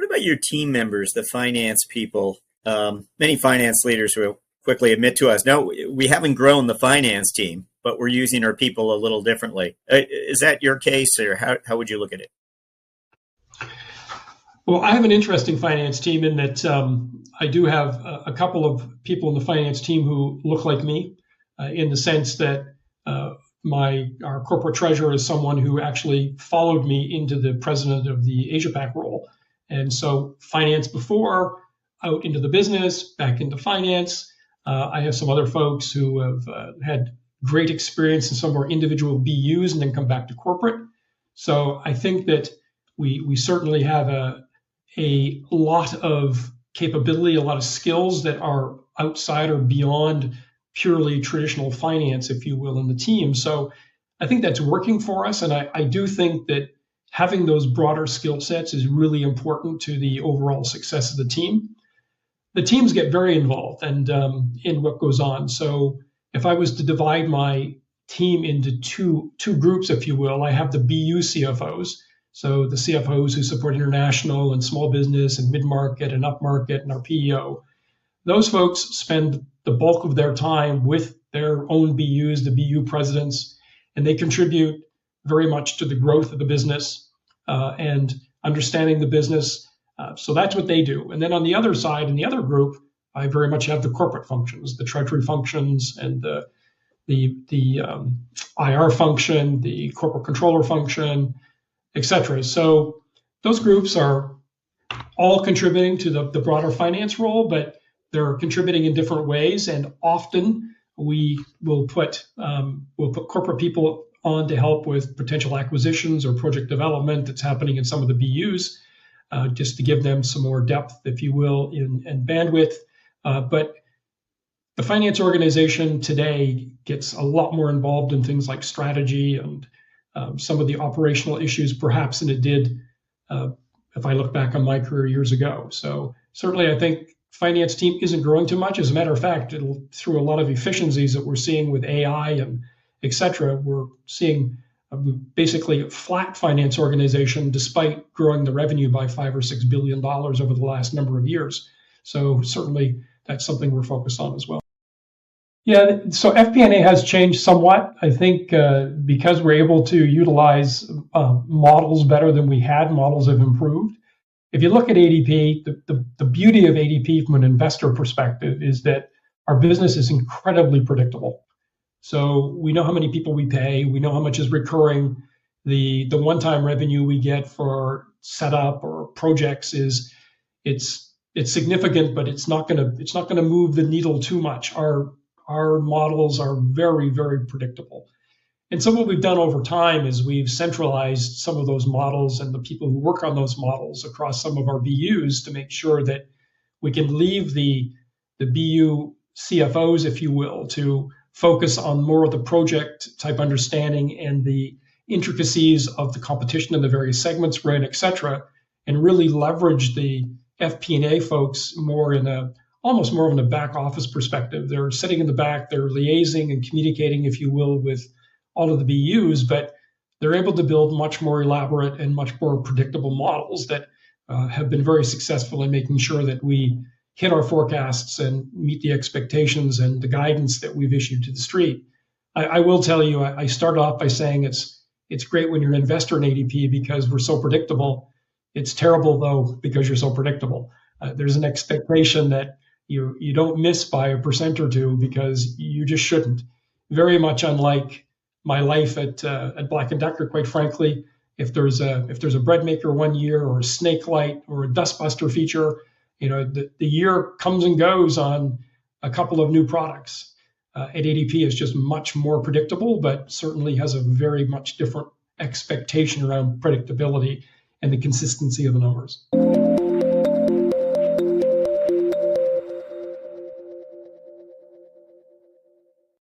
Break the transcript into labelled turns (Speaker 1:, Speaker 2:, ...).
Speaker 1: about your team members, the finance people? Many finance leaders will quickly admit to us, no, we haven't grown the finance team, but we're using our people a little differently. Is that your case, or how would you look at it?
Speaker 2: Well, I have an interesting finance team in that I do have a couple of people in the finance team who look like me in the sense that our corporate treasurer is someone who actually followed me into the president of the Asia Pac role. And so finance before, out into the business, back into finance. I have some other folks who have had great experience in some more individual BUs and then come back to corporate. So I think that we certainly have a lot of capability, a lot of skills that are outside or beyond purely traditional finance, if you will, in the team. So I think that's working for us. And I do think that having those broader skill sets is really important to the overall success of the team. The teams get very involved and in what goes on. So if I was to divide my team into two groups, if you will, I have the BU CFOs. So the CFOs who support international and small business and mid-market and upmarket and our PEO. Those folks spend the bulk of their time with their own BUs, the BU presidents, and they contribute very much to the growth of the business and understanding the business. So that's what they do. And then on the other side, in the other group, I very much have the corporate functions, the treasury functions and the IR function, the corporate controller function, etc. So those groups are all contributing to the broader finance role, but they're contributing in different ways. And often we will put corporate people on to help with potential acquisitions or project development that's happening in some of the BUs, just to give them some more depth, if you will, and bandwidth. But the finance organization today gets a lot more involved in things like strategy and some of the operational issues, perhaps, than it did if I look back on my career years ago. So certainly I think finance team isn't growing too much. As a matter of fact, through a lot of efficiencies that we're seeing with AI and et cetera, we're seeing basically a flat finance organization despite growing the revenue by $5 or $6 billion over the last number of years. So certainly that's something we're focused on as well. Yeah, so FP&A has changed somewhat. I think because we're able to utilize models better than we had, models have improved. If you look at ADP, the beauty of ADP from an investor perspective is that our business is incredibly predictable. So we know how many people we pay, we know how much is recurring. The one-time revenue we get for setup or projects it's significant, but it's not gonna move the needle too much. Our models are very, very predictable. And so what we've done over time is we've centralized some of those models and the people who work on those models across some of our BUs to make sure that we can leave the BU CFOs, if you will, to focus on more of the project type understanding and the intricacies of the competition in the various segments we're in, et cetera, and really leverage the FP&A folks almost more in a back office perspective. They're sitting in the back, they're liaising and communicating, if you will, with all of the BUs, but they're able to build much more elaborate and much more predictable models that have been very successful in making sure that we hit our forecasts and meet the expectations and the guidance that we've issued to the street. I will tell you, I start off by saying it's great when you're an investor in ADP because we're so predictable. It's terrible, though, because you're so predictable. There's an expectation that you don't miss by 1% or 2% because you just shouldn't. Very much unlike my life at Black & Decker, quite frankly. If there's a bread maker one year or a snake light or a dustbuster feature, the year comes and goes on a couple of new products. At ADP is just much more predictable, but certainly has a very much different expectation around predictability and the consistency of the numbers.